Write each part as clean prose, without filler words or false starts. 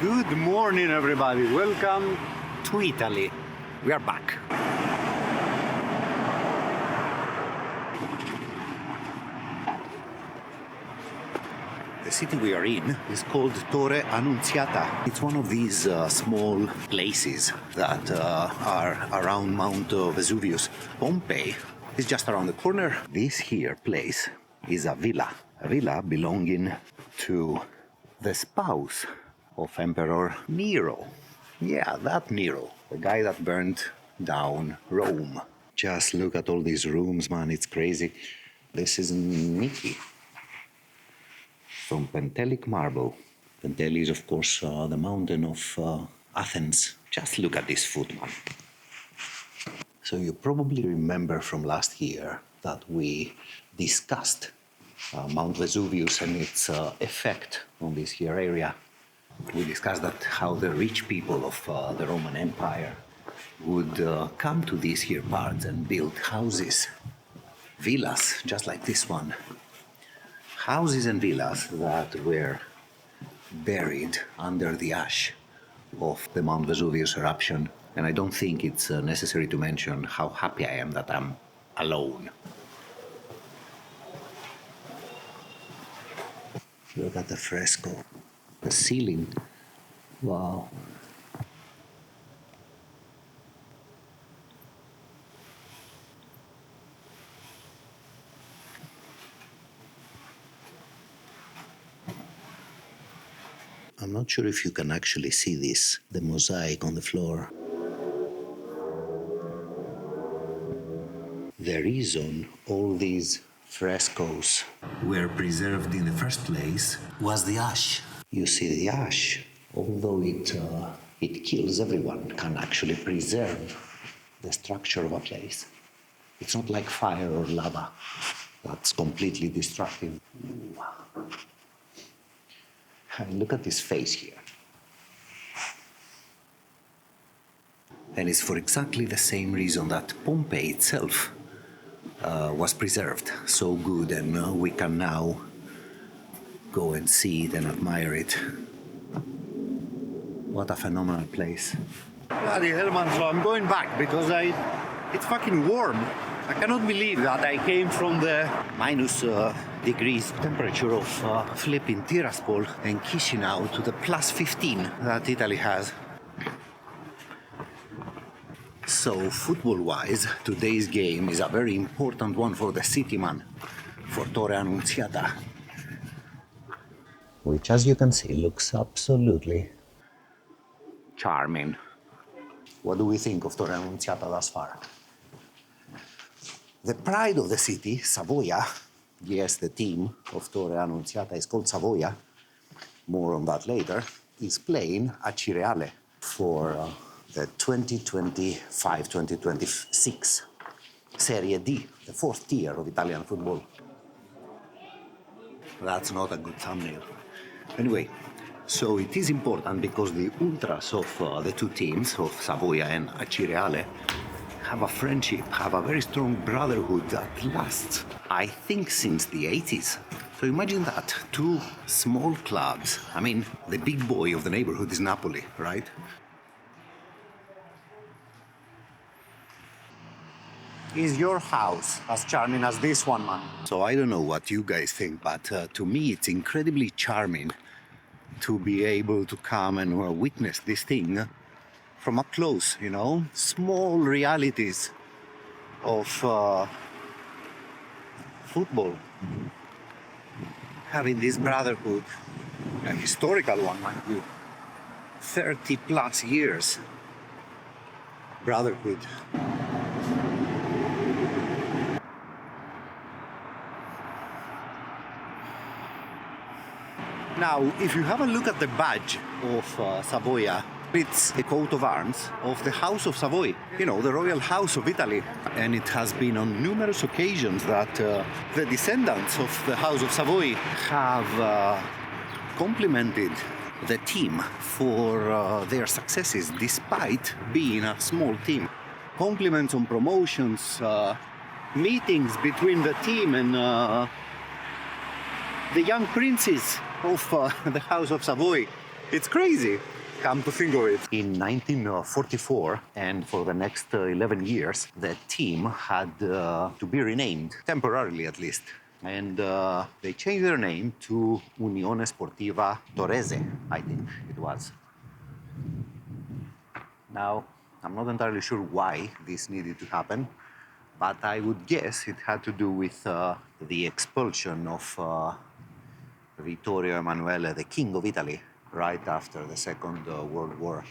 Good morning, everybody. Welcome to Italy. We are back. The city we are in is called Torre Annunziata. It's one of these small places that are around Mount Vesuvius. Pompei is just around the corner. This here place is a villa belonging to the spouse of Emperor Nero. Yeah, that Nero, the guy that burned down Rome. Just look at all these rooms, man, it's crazy. This is Niki from Pentelic marble. Penteli is, of course, the mountain of Athens. Just look at this foot, man. So you probably remember from last year that we discussed Mount Vesuvius and its effect on this here area. We discussed that how the rich people of the Roman Empire would come to these here parts and build houses, villas, just like this one. Houses and villas that were buried under the ash of the Mount Vesuvius eruption. And I don't think it's necessary to mention how happy I am that I'm alone. Look at the fresco. The ceiling. Wow. I'm not sure if you can actually see this, the mosaic on the floor. The reason all these frescoes were preserved in the first place was the ash. You see, the ash, although it kills everyone, can actually preserve the structure of a place. It's not like fire or lava that's completely destructive. And look at this face here. And it's for exactly the same reason that Pompeii itself was preserved so good, and we can now go and see it and admire it. What a phenomenal place. Bloody hell, man, so I'm going back because it's fucking warm. I cannot believe that I came from the minus degrees temperature of flipping Tiraspol and Chisinau to the plus 15 that Italy has. So, football-wise, today's game is a very important one for the city, man, for Torre Annunziata. Which, as you can see, looks absolutely charming. What do we think of Torre Annunziata thus far? The pride of the city, Savoia, yes, the team of Torre Annunziata is called Savoia, more on that later, is playing Acireale for the 2025-2026 Serie D, the fourth tier of Italian football. That's not a good thumbnail. Anyway, so it is important because the ultras of the two teams, of Savoia and Acireale, have a friendship, have a very strong brotherhood that lasts, I think, since the 80s. So imagine that, two small clubs. I mean, the big boy of the neighborhood is Napoli, right? Is your house as charming as this one, man? So I don't know what you guys think, but to me it's incredibly charming to be able to come and witness this thing from up close, you know? Small realities of football. Having this brotherhood, a historical one, mind you, 30 plus years brotherhood. Now, if you have a look at the badge of Savoia, it's the coat of arms of the House of Savoy, you know, the royal house of Italy. And it has been on numerous occasions that the descendants of the House of Savoy have complimented the team for their successes, despite being a small team. Compliments on promotions, meetings between the team and the young princes of the House of Savoy. It's crazy. Come to think of it. In 1944, and for the next 11 years, the team had to be renamed, temporarily at least. And they changed their name to Unione Sportiva Torrese, I think it was. Now, I'm not entirely sure why this needed to happen, but I would guess it had to do with the expulsion of Vittorio Emanuele, the King of Italy, right after the Second World War.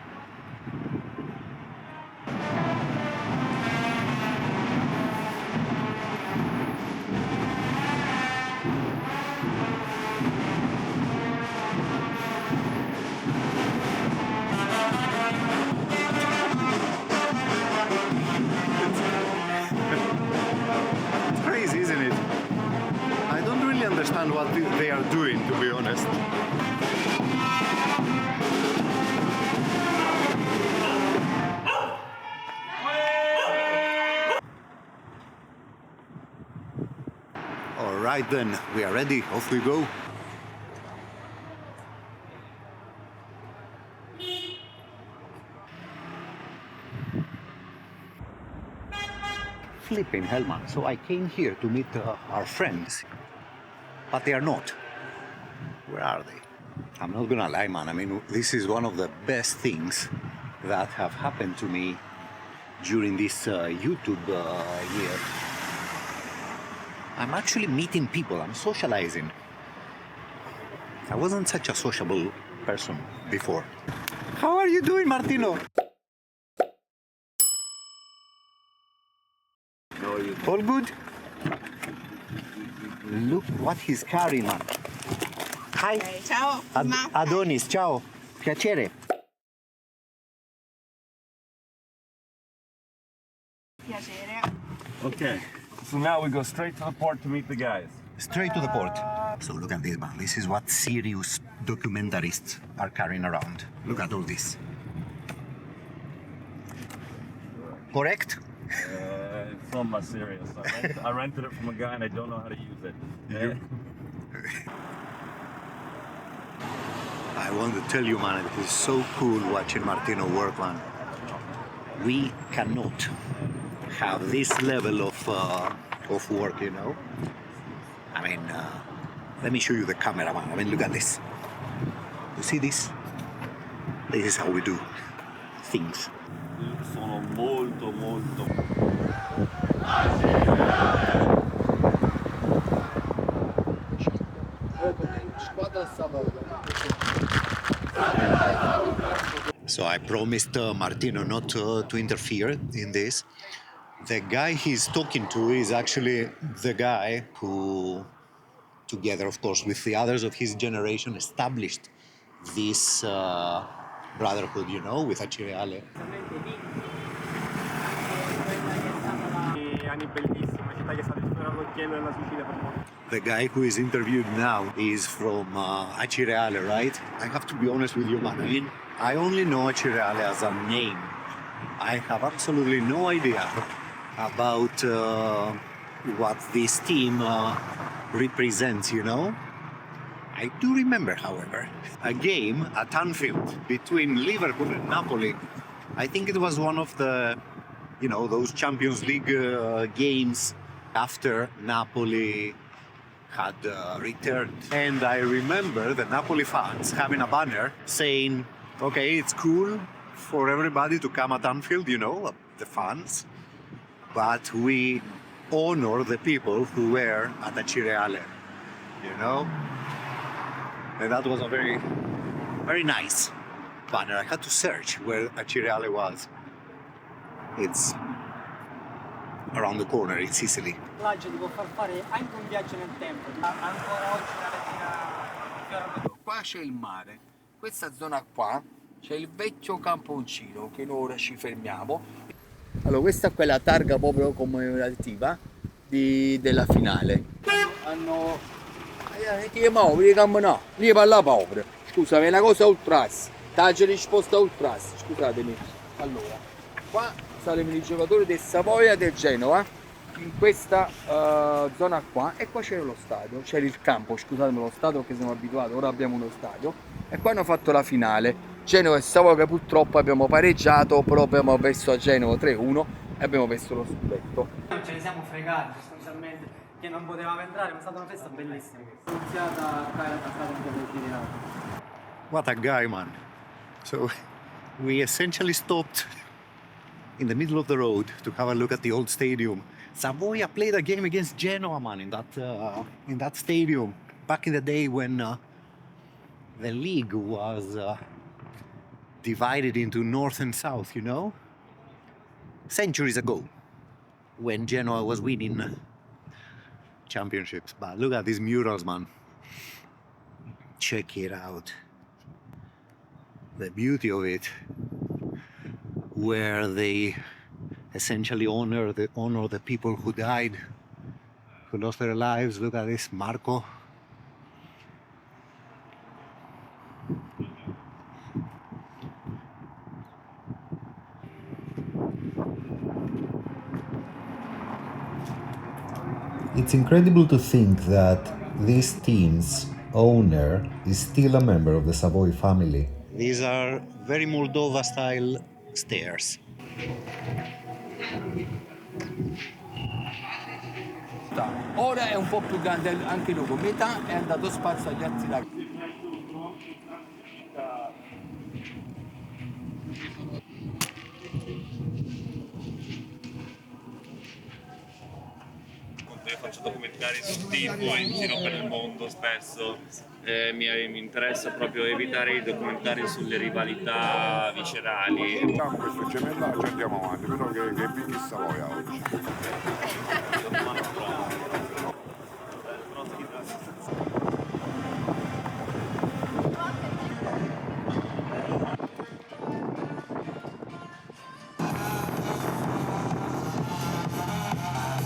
It's crazy, isn't it? I don't really understand what they are doing, to be honest. All right then, we are ready, off we go. Flipping hell, man. So I came here to meet our friends, but they are not. Where are they? I'm not gonna lie, man. I mean, this is one of the best things that have happened to me during this YouTube year. I'm actually meeting people, I'm socializing. I wasn't such a sociable person before. How are you doing, Martino? All good? Look what he's carrying, man. Hi. Ciao. Imma. Adonis, ciao. Piacere. Piacere. Okay, so now we go straight to the port to meet the guys. Straight to the port. So look at this, man. This is what serious documentarists are carrying around. Look at all this. Correct? It's not my serious. I rented it from a guy and I don't know how to use it. Yeah. I want to tell you, man, it is so cool watching Martino work, man. We cannot have this level of work, you know? I mean, let me show you the camera, man. I mean, look at this. You see this? This is how we do things. Sono molto. So I promised Martino not to interfere in this. The guy he's talking to is actually the guy who, together of course with the others of his generation, established this brotherhood, you know, with Acireale. The guy who is interviewed now is from Acireale, right? I have to be honest with you, man. I mean, I only know Acireale as a name. I have absolutely no idea about what this team represents, you know? I do remember, however, a game at Anfield between Liverpool and Napoli. I think it was one of the, you know, those Champions League games after Napoli had returned. And I remember the Napoli fans having a banner saying, okay, it's cool for everybody to come at Anfield, you know, the fans, but we honor the people who were at Acireale, you know? And that was a very, very nice banner. I had to search where Acireale was. It's around the corner in Sicily. Viaggio ti può far fare anche un viaggio nel tempo. Ancora oggi una lettina. Qua c'è il mare, questa zona qua c'è il vecchio camponcino che noi ora ci fermiamo. Allora questa qua è la targa proprio commemorativa della finale. Hanno ti muovi, no, lì parla povero. Scusa, è una cosa ultras. Taggio risposta ultras, scusatemi. Allora, qua saremo i giocatori del Savoia e del Genova, in questa zona qua, e qua c'era lo stadio, c'era il campo, scusatemi, lo stadio perché siamo abituati, ora abbiamo uno stadio, e qua hanno fatto la finale. Genova e Savoia, che purtroppo abbiamo pareggiato, però abbiamo perso a Genova 3-1 e abbiamo perso lo scudetto. Ce ne siamo fregati sostanzialmente che non potevamo entrare, ma è stata una festa bellissima. Iniziata qua era Stadio Alfredo Giraud. What a guy, man. So we essentially stopped in the middle of the road to have a look at the old stadium. Savoia played a game against Genoa, man, in that stadium back in the day when the league was divided into north and south, you know? Centuries ago, when Genoa was winning championships. But look at these murals, man. Check it out. The beauty of it, where they essentially honor the people who died, who lost their lives. Look at this, Marco. It's incredible to think that this team's owner is still a member of the Savoy family. These are very Moldova-style stairs. Ora è un po' più grande anche lui, con metà è andato spazio agli altri laghi. Io faccio documentari sul tifo in giro per il mondo spesso, mi interessa proprio evitare i documentari sulle rivalità viscerali. Facciamo questo gemellaggio e andiamo avanti, però che vinti Savoia oggi.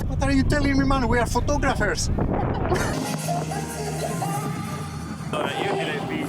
What are you telling me, man? We are photographers. Allora, io direi qui.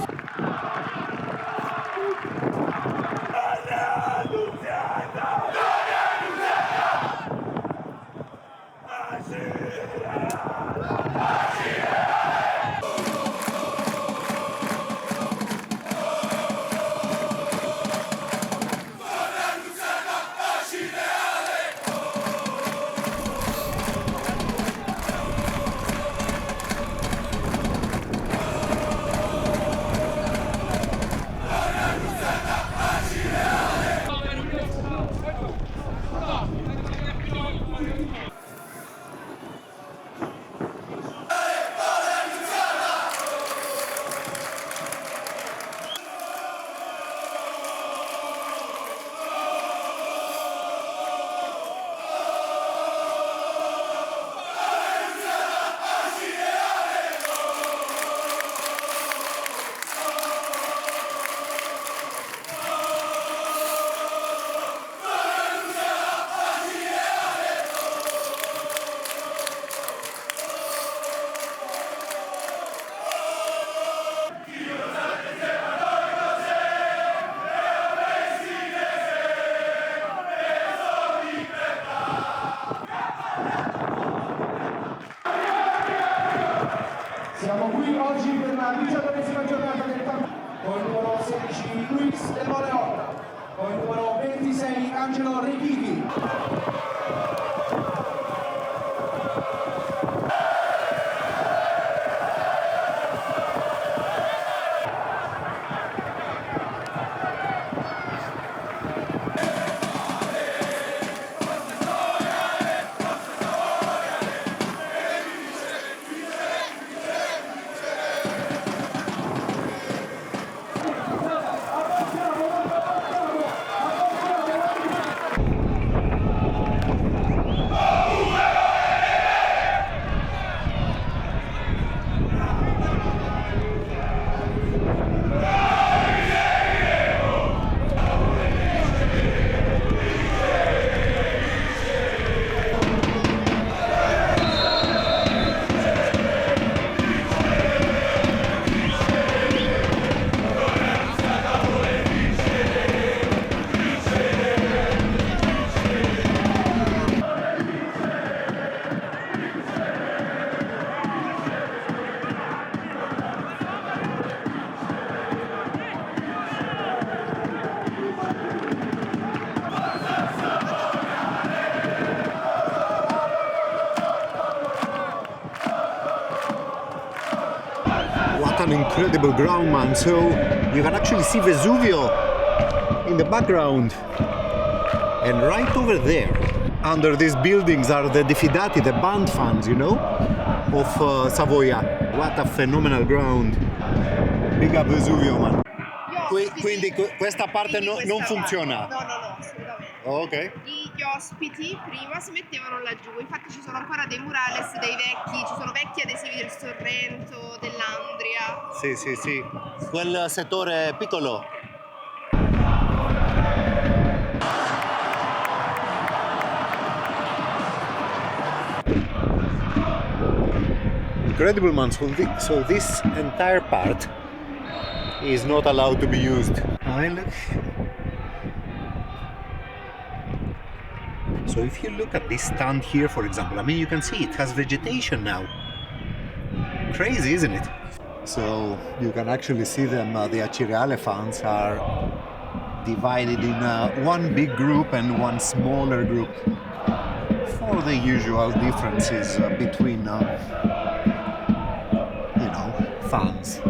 Siamo qui oggi per la 19ª giornata del campionato con il numero 16 Luis del Moleotta, con il numero 26 Angelo Richichi. What an incredible ground, man. So you can actually see Vesuvio in the background. And right over there, under these buildings, are the Diffidati, the band fans, you know, of Savoia. What a phenomenal ground. Big up Vesuvio, man. Quindi questa parte non funziona? No, assolutamente. Oh, ok. Gli ospiti prima si mettevano laggiù, infatti ci sono ancora dei murales dei vecchi, ci sono vecchi adesivi del Sorrento, dell'Andria. Sì. Quel settore piccolo. Incredible, man. So this entire part is not allowed to be used. I mean, look. So if you look at this stand here, for example, I mean, you can see it has vegetation now. Crazy, isn't it? So you can actually see them, the Acireale fans are divided in one big group and one smaller group for the usual differences between, fans.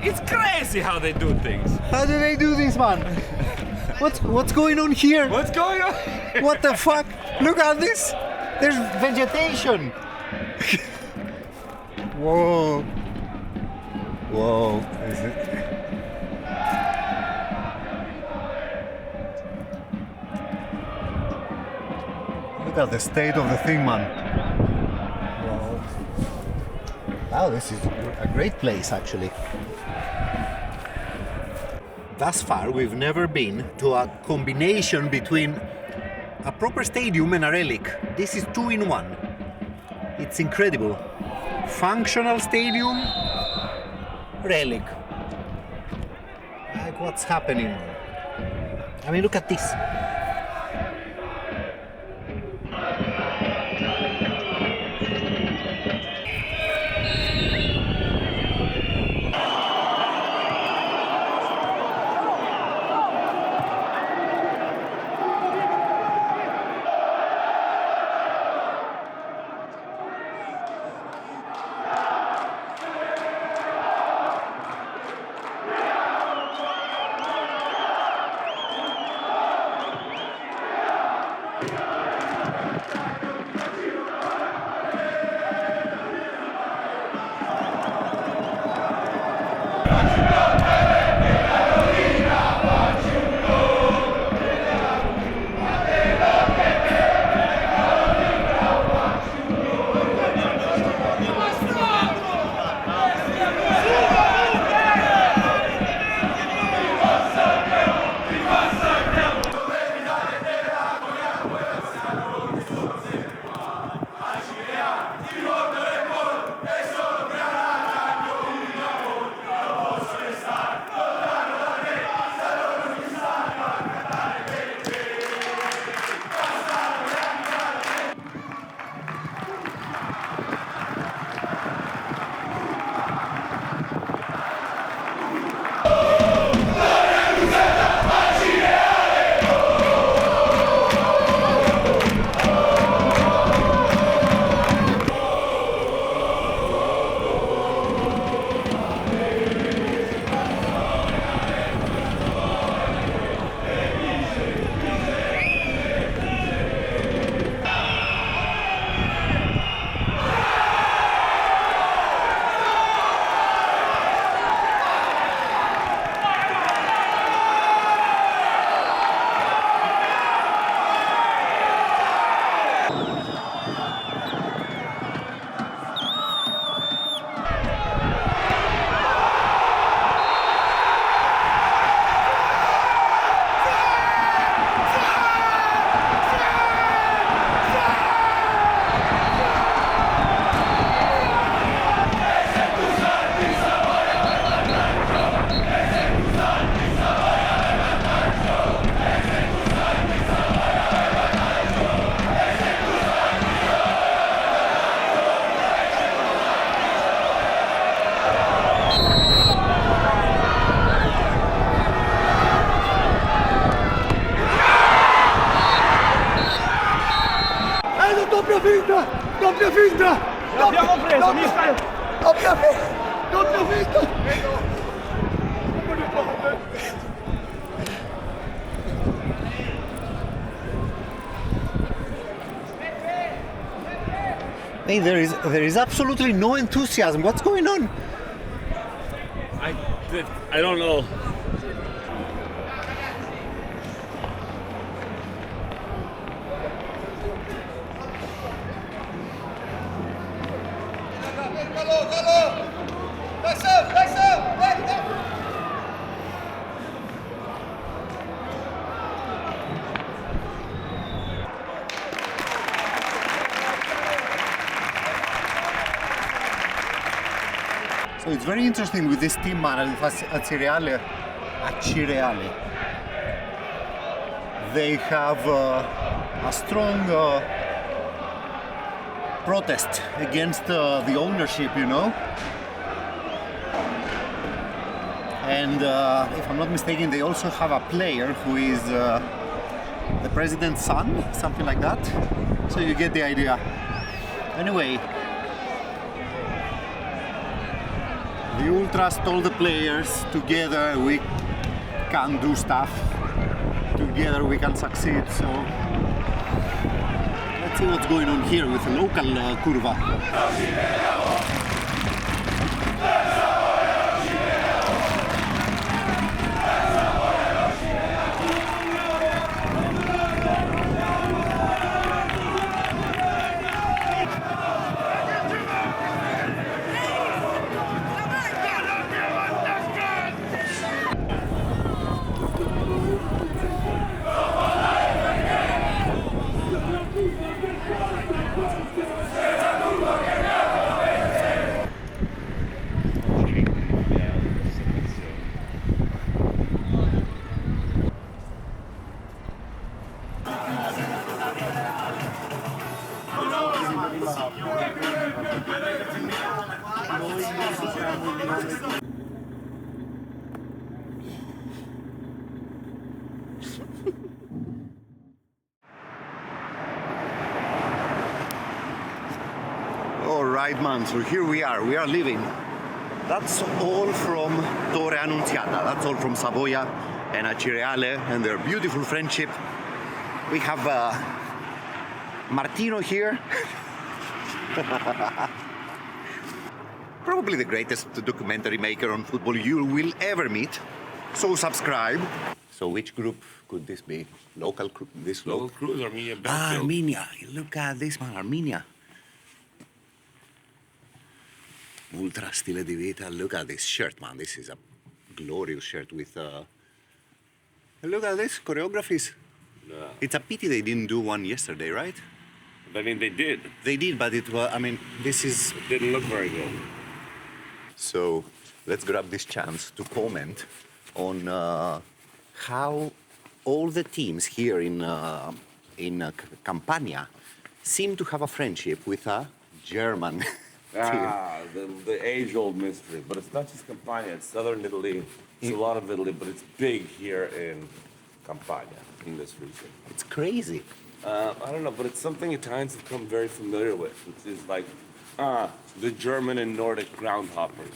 It's crazy how they do things. How do they do this, man? What's going on here? What's going on? What the fuck? Look at this! There's vegetation! Whoa. Whoa. Is it? Look at the state of the thing, man. Whoa. Wow, this is a great place, actually. Thus far, we've never been to a combination between a proper stadium and a relic. This is 2 in 1. It's incredible. Functional stadium, relic. Like, what's happening? I mean, look at this. Doppia finta! L'abbiamo preso, mister! Doppia finta! Doppia finta! Hey, there is absolutely no enthusiasm. What's going on? I don't know. So it's very interesting with this team, Acireale. They have a strong protest against the ownership, you know. And if I'm not mistaken, they also have a player who is the president's son, something like that. So you get the idea. Anyway, the ultras told the players, together we can do stuff, together we can succeed. So let's see what's going on here with the local curva. All right, man, so here we are leaving. That's all from Torre Annunziata, that's all from Savoia and Acireale and their beautiful friendship. We have Martino here. Probably the greatest documentary maker on football you will ever meet. So subscribe. So which group could this be? Local group? This Local crews, Armenia, Ah, Belfield. Armenia. Look at this one, Armenia. Ultra stile di vita. Look at this shirt, man. This is a glorious shirt with look at this choreographies. Yeah. It's a pity they didn't do one yesterday, right? I mean, they did. They did, but it was, I mean, this is... It didn't look very good. So let's grab this chance to comment on how all the teams here in Campania seem to have a friendship with a German team. The age-old mystery. But it's not just Campania, it's southern Italy. It's a lot of Italy, but it's big here in Campania, in this region. It's crazy. I don't know, but it's something Italians have become very familiar with, which is like, the German and Nordic groundhoppers.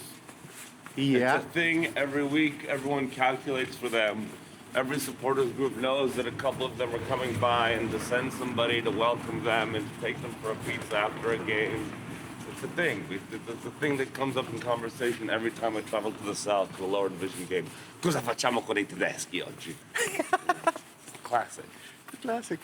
Yeah. It's a thing every week, everyone calculates for them. Every supporters group knows that a couple of them are coming by and to send somebody to welcome them and to take them for a pizza after a game. It's a thing. It's a thing that comes up in conversation every time I travel to the south to a lower division game. Cosa facciamo con i tedeschi oggi? Classic. Classic.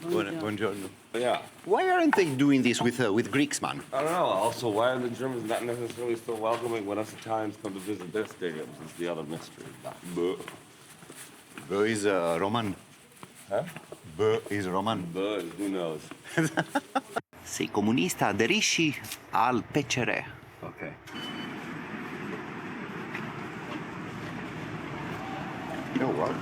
Buongiorno. Yeah. Why aren't they doing this with Greeks, man? I don't know. Also, why are the Germans not necessarily still welcoming when us Italians come to visit their stadiums? It's the other mystery. Bö is Roman. Huh? Bö is Roman. But who knows? Sei comunista, aderisci al PCR. Okay. You know what?